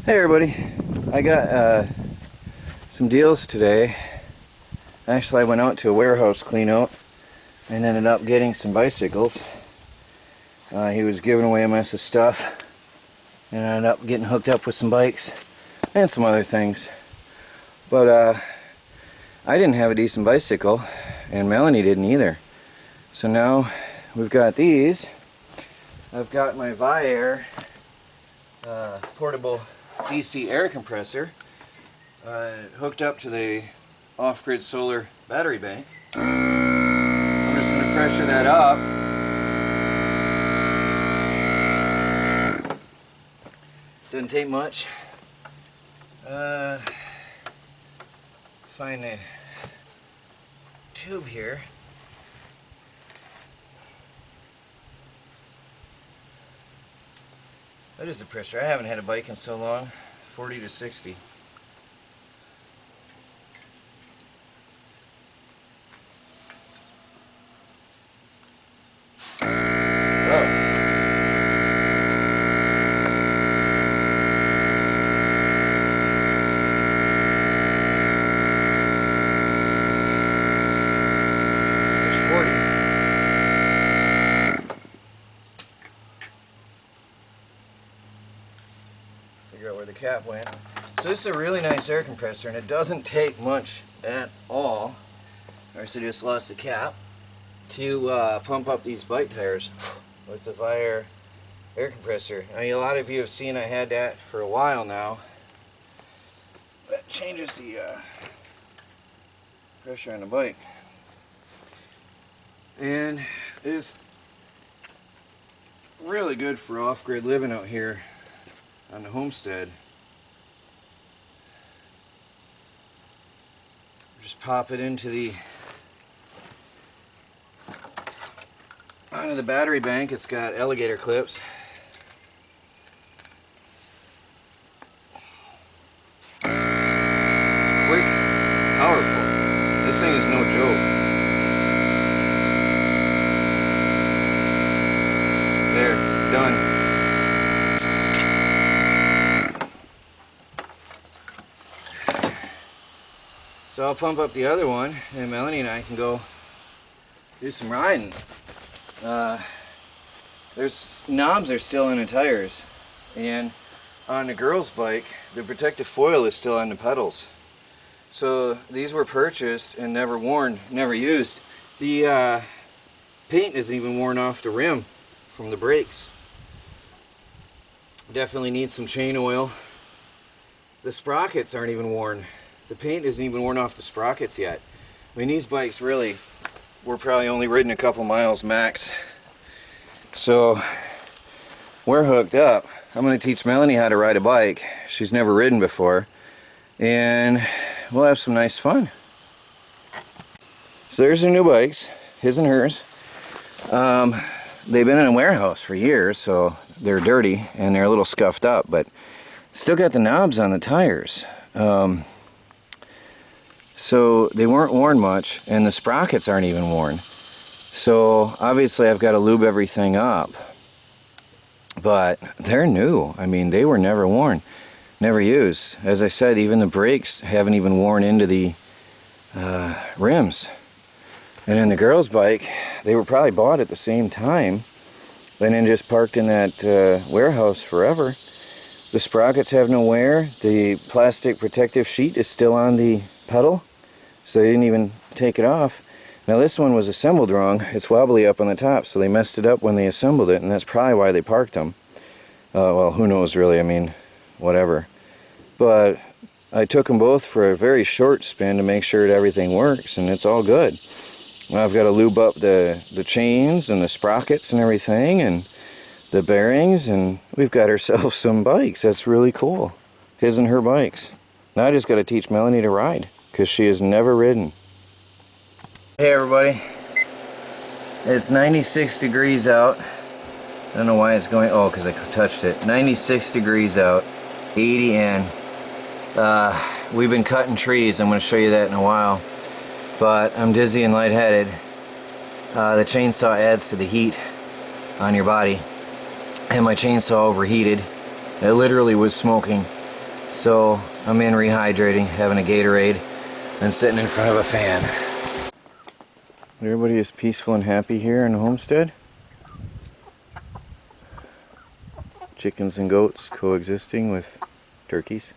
Hey everybody, I got some deals today. Actually, I went out to a warehouse clean out and ended up getting some bicycles. He was giving away a mess of stuff and I ended up getting hooked up with some bikes and some other things. But I didn't have a decent bicycle and Melanie didn't either. So now we've got these. I've got my Viair portable DC air compressor hooked up to the off-grid solar battery bank. I'm just going to pressure that up. Doesn't take much. Find a tube here. What is the pressure? I haven't had a bike in so long. 40 to 60. Figure out where the cap went. So this is a really nice air compressor and it doesn't take much at all. I just lost the cap to pump up these bike tires with the Viair air compressor. I mean, a lot of you have seen I had that for a while now. That changes the pressure on the bike. And it is really good for off-grid living out here on the Homestead. Just pop it into onto the battery bank. It's got alligator clips. It's quick, powerful. This thing is no joke. There, done. So I'll pump up the other one and Melanie and I can go do some riding. There's knobs are still in the tires, and on the girl's bike the protective foil is still on the pedals. So these were purchased and never worn, never used. The paint isn't even worn off the rim from the brakes. Definitely needs some chain oil. The sprockets aren't even worn. The paint isn't even worn off the sprockets yet. I mean, these bikes really were probably only ridden a couple miles max. So we're hooked up. I'm going to teach Melanie how to ride a bike. She's never ridden before. And we'll have some nice fun. So there's their new bikes, his and hers. They've been in a warehouse for years, so they're dirty and they're a little scuffed up, but still got the knobs on the tires. So they weren't worn much, and the sprockets aren't even worn. So obviously I've got to lube everything up. But they're new. I mean, they were never worn, never used. As I said, even the brakes haven't even worn into the rims. And in the girl's bike, they were probably bought at the same time, and then just parked in that warehouse forever. The sprockets have no wear. The plastic protective sheet is still on the pedal, so they didn't even take it off. Now this one was assembled wrong. It's wobbly up on the top, so they messed it up when they assembled it, and that's probably why they parked them. Well, who knows really, I mean, whatever. But I took them both for a very short spin to make sure that everything works, and it's all good. Now I've got to lube up the chains and the sprockets and everything, and the bearings, and we've got ourselves some bikes. That's really cool. His and her bikes. Now I just got to teach Melanie to ride, because she has never ridden. Hey everybody, it's 96 degrees out. I don't know why it's going, oh, because I touched it. 96 degrees out, 80 in. We've been cutting trees. I'm going to show you that in a while. But I'm dizzy and lightheaded. The chainsaw adds to the heat on your body. And my chainsaw overheated. It literally was smoking. So I'm in rehydrating, having a Gatorade, and sitting in front of a fan. Everybody is peaceful and happy here in Homestead. Chickens and goats coexisting with turkeys.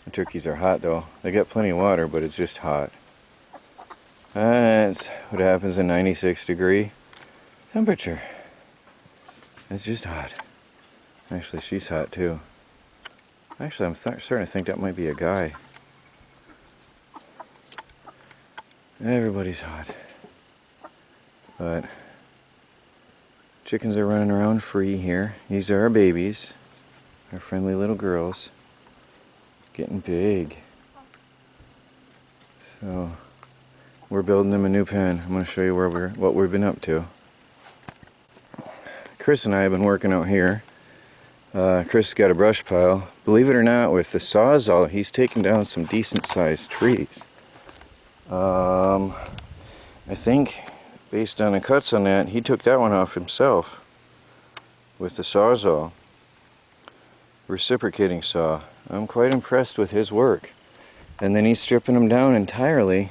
The turkeys are hot though. They got plenty of water, but it's just hot. That's what happens in 96-degree temperature. It's just hot. Actually, she's hot too. Actually, I'm starting to think that might be a guy. Everybody's hot. But chickens are running around free here. These are our babies. Our friendly little girls. Getting big. So we're building them a new pen. I'm going to show you what we've been up to. Chris and I have been working out here. Chris has got a brush pile. Believe it or not, with the Sawzall, he's taken down some decent sized trees. I think, based on the cuts on that, he took that one off himself with the Sawzall. Reciprocating saw. I'm quite impressed with his work. And then he's stripping them down entirely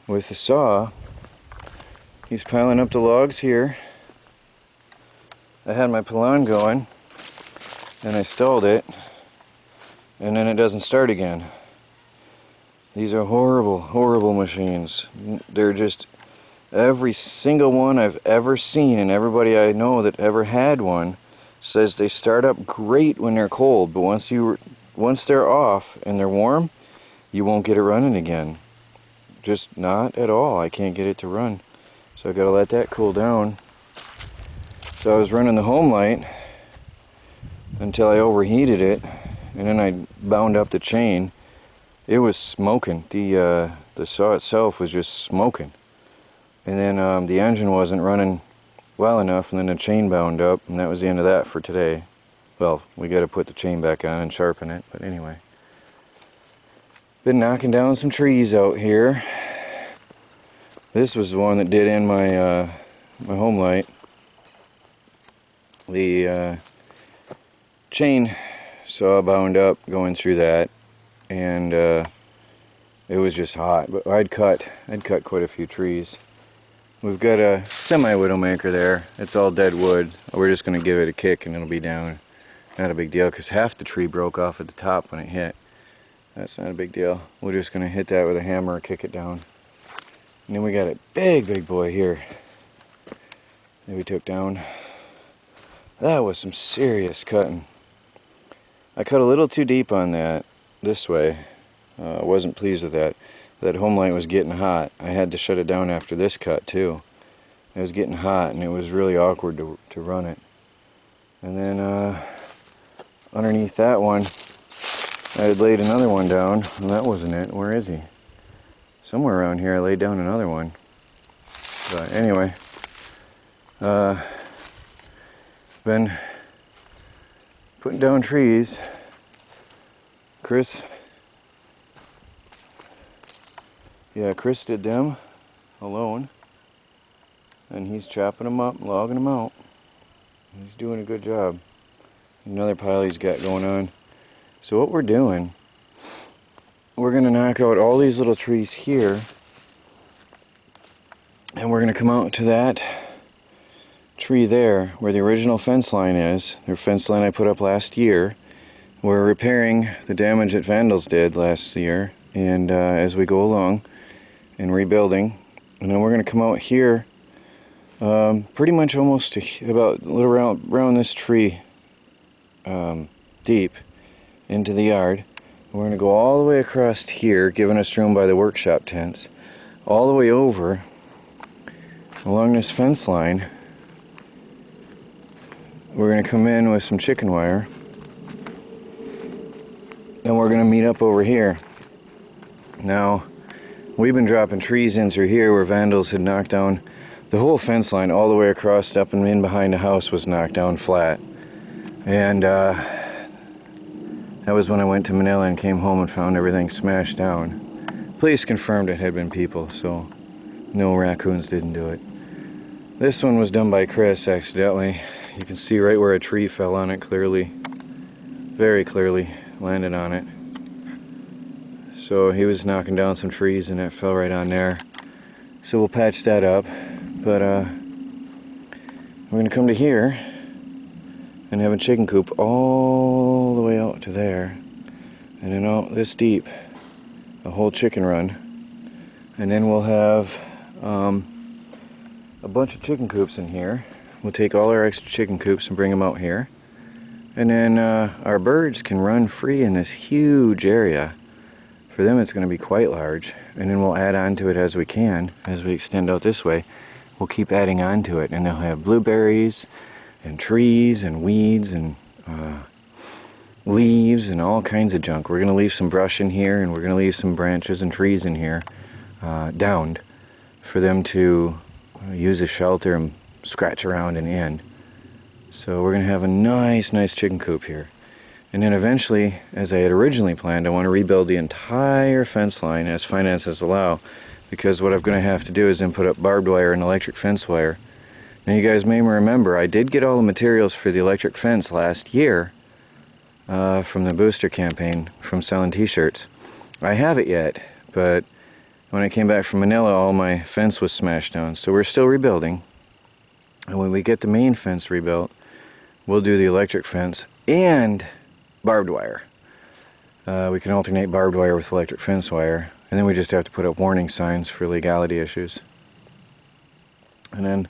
with the saw. He's piling up the logs here. I had my Poulan going, and I stalled it, and then it doesn't start again. These are horrible, horrible machines. They're just, every single one I've ever seen, and everybody I know that ever had one, says they start up great when they're cold, but once they're off and they're warm, you won't get it running again. Just not at all. I can't get it to run. So I've got to let that cool down. So I was running the HomeLite until I overheated it, and then I bound up the chain. It was smoking. The saw itself was just smoking. And then the engine wasn't running well enough, and then the chain bound up, and that was the end of that for today. Well, we got to put the chain back on and sharpen it, but anyway. Been knocking down some trees out here. This was the one that did in my my HomeLite. The chain saw bound up going through that, and it was just hot. But I'd cut quite a few trees. We've got a semi-widowmaker there. It's all dead wood. We're just going to give it a kick and it'll be down. Not a big deal, because half the tree broke off at the top when it hit. That's not a big deal. We're just going to hit that with a hammer and kick it down. And then we got a big boy here that we took down. That was some serious cutting. I cut a little too deep on that this way. I wasn't pleased with that. That HomeLite was getting hot. I had to shut it down after this cut too. It was getting hot and it was really awkward to run it. And then underneath that one, I had laid another one down, and that wasn't it. Where is he? Somewhere around here I laid down another one. But anyway, been putting down trees. Chris did them alone, and he's chopping them up, logging them out. He's doing a good job. Another pile he's got going on. So what we're doing, we're going to knock out all these little trees here, and we're going to come out to that tree there where the original fence line is. The fence line I put up last year. We're repairing the damage that vandals did last year, and as we go along and rebuilding. And then we're going to come out here pretty much almost to about a little around this tree deep into the yard. We're going to go all the way across here, giving us room by the workshop tents, all the way over along this fence line. We're going to come in with some chicken wire, and we're going to meet up over here. Now, we've been dropping trees in through here where vandals had knocked down the whole fence line all the way across up and in behind the house was knocked down flat. And that was when I went to Manila and came home and found everything smashed down. Police confirmed it had been people, so no, raccoons didn't do it. This one was done by Chris accidentally. You can see right where a tree fell on it clearly, very clearly. landed on it. So he was knocking down some trees and it fell right on there. So we'll patch that up. But we're gonna come to here and have a chicken coop all the way out to there. And then out this deep, a whole chicken run. And then we'll have a bunch of chicken coops in here. We'll take all our extra chicken coops and bring them out here. And then our birds can run free in this huge area. For them it's going to be quite large. And then we'll add on to it as we can. As we extend out this way, we'll keep adding on to it. And they'll have blueberries and trees and weeds and leaves and all kinds of junk. We're going to leave some brush in here, and we're going to leave some branches and trees in here downed for them to use as shelter and scratch around and in. So we're going to have a nice chicken coop here. And then eventually, as I had originally planned, I want to rebuild the entire fence line as finances allow, because what I'm going to have to do is then put up barbed wire and electric fence wire. Now you guys may remember I did get all the materials for the electric fence last year from the booster campaign from selling t-shirts. I have it yet, but when I came back from Manila, all my fence was smashed down. So we're still rebuilding. And when we get the main fence rebuilt, we'll do the electric fence and barbed wire. We can alternate barbed wire with electric fence wire, and then we just have to put up warning signs for legality issues. And then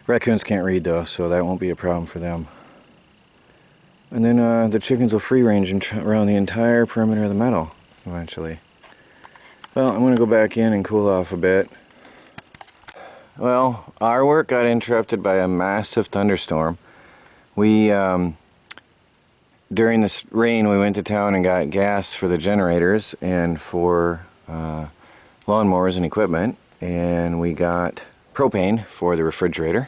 raccoons can't read though, so that won't be a problem for them. And then the chickens will free range around the entire perimeter of the meadow eventually. Well, I'm going to go back in and cool off a bit. Well, our work got interrupted by a massive thunderstorm. We during this rain, we went to town and got gas for the generators and for lawnmowers and equipment, and we got propane for the refrigerator.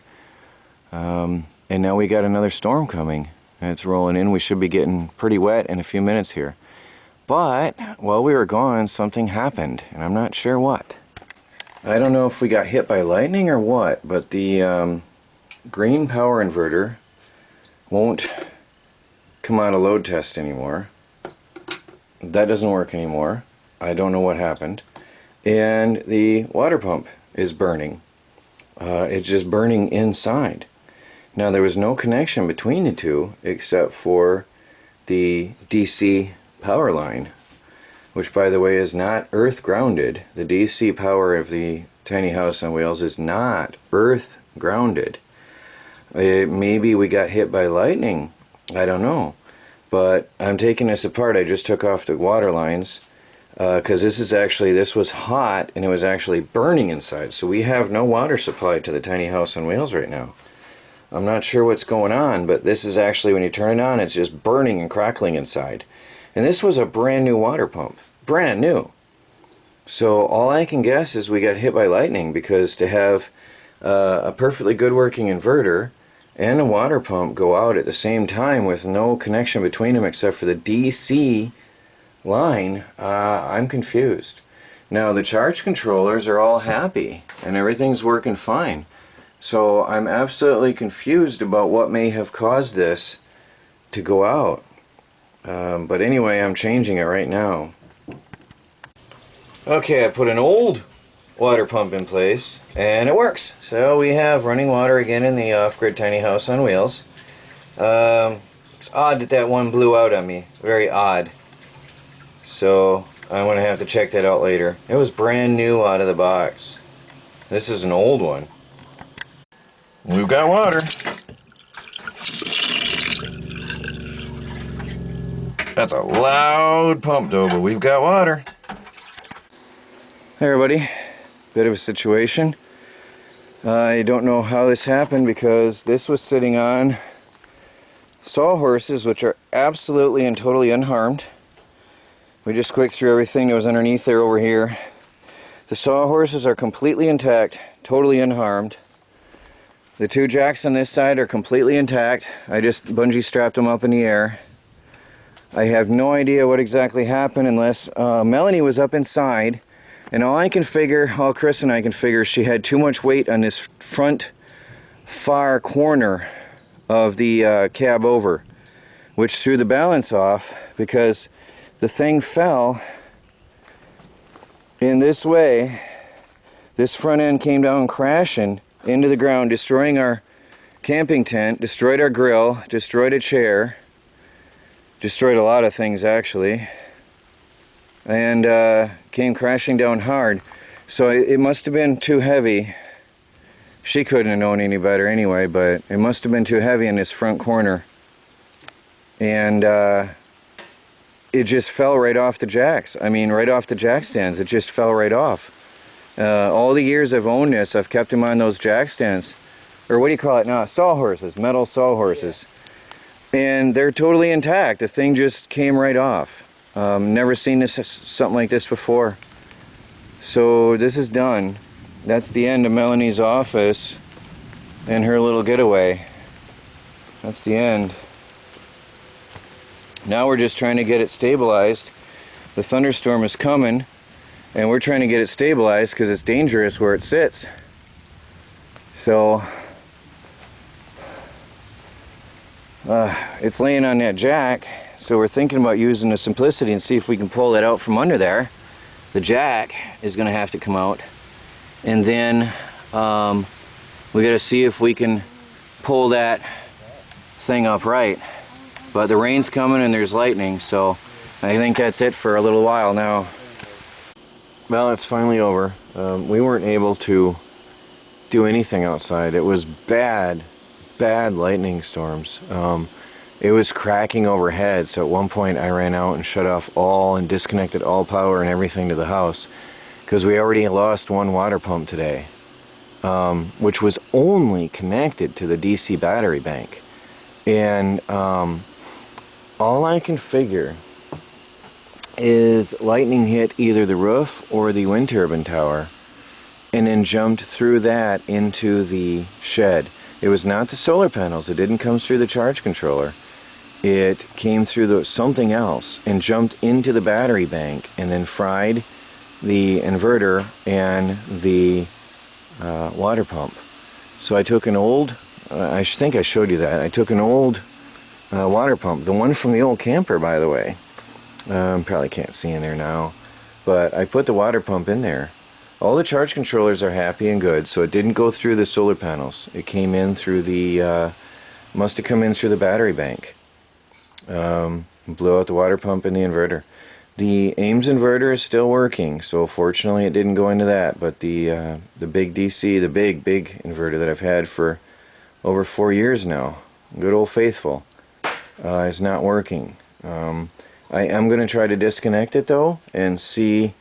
And now we got another storm coming, and it's rolling in. We should be getting pretty wet in a few minutes here. But while we were gone, something happened, and I'm not sure what. I don't know if we got hit by lightning or what, but the green power inverter won't come out of load test anymore. That doesn't work anymore. I don't know what happened. And the water pump is burning. It's just burning inside. Now there was no connection between the two except for the DC power line, which by the way is not earth grounded. The DC power of the tiny house on wheels is not earth grounded. Maybe we got hit by lightning. I don't know. But I'm taking this apart. I just took off the water lines because this was hot and it was actually burning inside. So we have no water supply to the tiny house on wheels right now. I'm not sure what's going on, but this is actually, when you turn it on, it's just burning and crackling inside. And this was a brand new water pump. Brand new. So all I can guess is we got hit by lightning, because to have a perfectly good working inverter and a water pump go out at the same time with no connection between them except for the DC line, I'm confused. Now the charge controllers are all happy and everything's working fine. So I'm absolutely confused about what may have caused this to go out. But anyway, I'm changing it right now. Okay, I put an old water pump in place and it works. So we have running water again in the off-grid tiny house on wheels. It's odd that that one blew out on me. Very odd. So I'm going to have to check that out later. It was brand new out of the box. This is an old one. We've got water. That's a loud pump though, but we've got water. Hey everybody, bit of a situation. I don't know how this happened, because this was sitting on sawhorses, which are absolutely and totally unharmed. We just quick threw everything that was underneath there over here. The sawhorses are completely intact, totally unharmed. The two jacks on this side are completely intact. I just bungee strapped them up in the air. I have no idea what exactly happened, unless Melanie was up inside, and all Chris and I can figure, she had too much weight on this front far corner of the cab over, which threw the balance off because the thing fell in this way. This front end came down crashing into the ground, destroying our camping tent, destroyed our grill, destroyed a chair, destroyed a lot of things actually, and came crashing down hard. So it must have been too heavy. She couldn't have known any better anyway, but it must have been too heavy in this front corner. And it just fell right off the jacks. I mean, right off the jack stands. It just fell right off. All the years I've owned this, I've kept them on those jack stands. Or what do you call it now? Sawhorses, metal sawhorses. And they're totally intact. The thing just came right off. Never seen something like this before. So this is done. That's the end of Melanie's office and her little getaway. That's the end. Now we're just trying to get it stabilized. The thunderstorm is coming and we're trying to get it stabilized because it's dangerous where it sits. So it's laying on that jack, so we're thinking about using the Simplicity and see if we can pull it out from under there. The jack is going to have to come out, and then we got to see if we can pull that thing upright. But the rain's coming and there's lightning, so I think that's it for a little while now. Well, it's finally over. We weren't able to do anything outside. It was bad lightning storms. It was cracking overhead, so at one point I ran out and shut off all and disconnected all power and everything to the house because we already lost one water pump today, which was only connected to the DC battery bank. And all I can figure is lightning hit either the roof or the wind turbine tower and then jumped through that into the shed. It was not the solar panels. It didn't come through the charge controller. It came through something else and jumped into the battery bank and then fried the inverter and the water pump. So I took an old, I think I showed you that. I took an old water pump, the one from the old camper, by the way. Probably can't see in there now, but I put the water pump in there. All the charge controllers are happy and good, so it didn't go through the solar panels. It came in through the, must have come in through the battery bank. Blew out the water pump and the inverter. The Ames inverter is still working, so fortunately it didn't go into that, but the big DC, the big inverter that I've had for over 4 years now, good old faithful, is not working. I am going to try to disconnect it though and see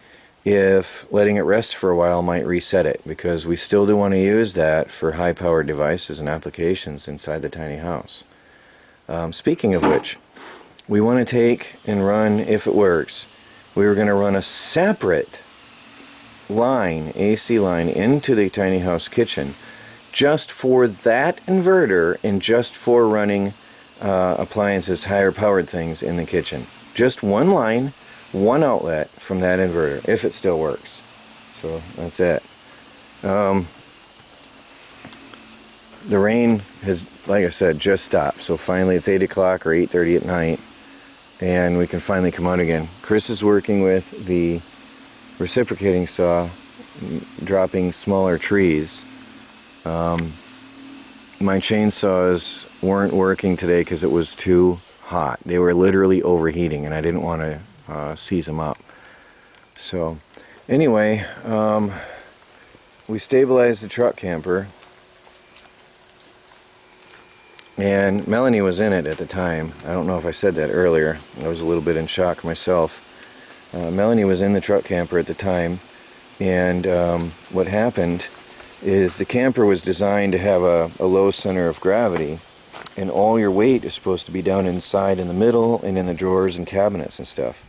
if letting it rest for a while might reset it, because we still do want to use that for high-powered devices and applications inside the tiny house. Speaking of which, we want to take and run, if it works, we were going to run a separate line, AC line, into the tiny house kitchen just for that inverter and just for running appliances, higher powered things in the kitchen. Just one line, one outlet from that inverter, if it still works. So that's it. The rain has, like I said, just stopped. So finally it's 8 o'clock or 8:30 at night, and we can finally come out again. Chris is working with the reciprocating saw, dropping smaller trees. My chainsaws weren't working today because it was too hot. They were literally overheating, and I didn't want to seize them up. So anyway, we stabilized the truck camper, and Melanie was in it at the time. I don't know if I said that earlier. I was a little bit in shock myself. Melanie was in the truck camper at the time, and what happened is the camper was designed to have a low center of gravity, and all your weight is supposed to be down inside in the middle and in the drawers and cabinets and stuff.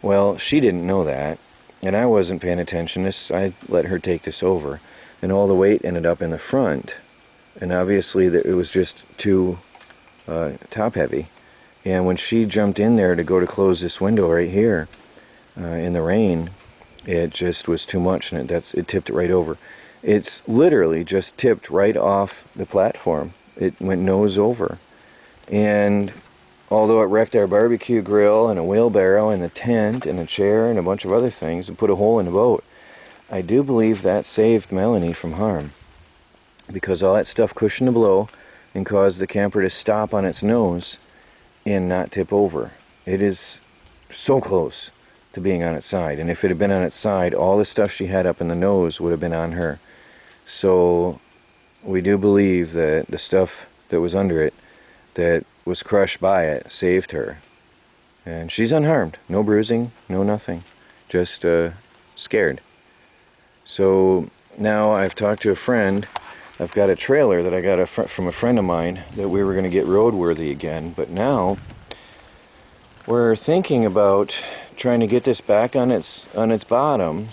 Well, she didn't know that, and I wasn't paying attention. I let her take this over, and all the weight ended up in the front, and obviously it was just too top heavy. And when she jumped in there to go to close this window right here in the rain, it just was too much, and it tipped it right over. It's literally just tipped right off the platform. It went nose over, and although it wrecked our barbecue grill and a wheelbarrow and the tent and a chair and a bunch of other things and put a hole in the boat, I do believe that saved Melanie from harm, because all that stuff cushioned the blow and caused the camper to stop on its nose and not tip over. It is so close to being on its side, and if it had been on its side, all the stuff she had up in the nose would have been on her. So we do believe that the stuff that was under it, that was crushed by it, saved her. And she's unharmed. No bruising, no nothing. Just scared. So now I've talked to a friend. I've got a trailer that I got from a friend of mine that we were going to get roadworthy again. But now we're thinking about trying to get this back on its bottom.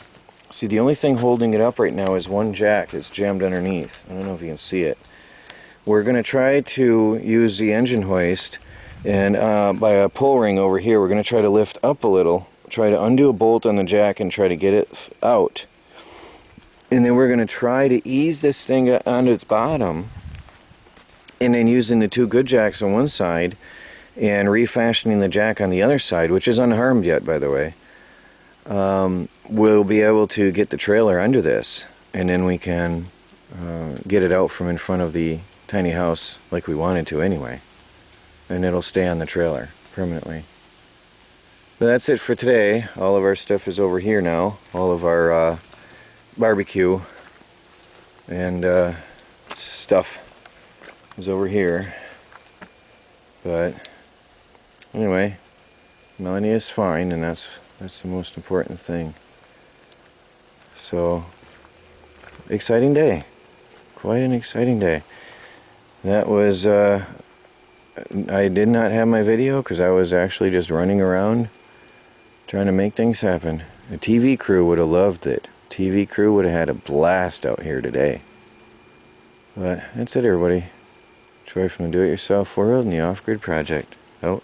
See, the only thing holding it up right now is one jack that's jammed underneath. I don't know if you can see it. We're going to try to use the engine hoist, and by a pull ring over here, we're going to try to lift up a little, try to undo a bolt on the jack and try to get it out. And then we're going to try to ease this thing onto its bottom, and then using the two good jacks on one side and refashioning the jack on the other side, which is unharmed yet, by the way, we'll be able to get the trailer under this, and then we can get it out from in front of the tiny house like we wanted to anyway, and it'll stay on the trailer permanently. But that's it for today. All of our stuff is over here now. All of our barbecue and stuff is over here. But anyway, Melanie is fine, and that's the most important thing. So, exciting day. Quite an exciting day. That was, I did not have my video because I was actually just running around trying to make things happen. The TV crew would have loved it. TV crew would have had a blast out here today. But that's it, everybody. Troy from the Do-It-Yourself World and the Off-Grid Project. Out.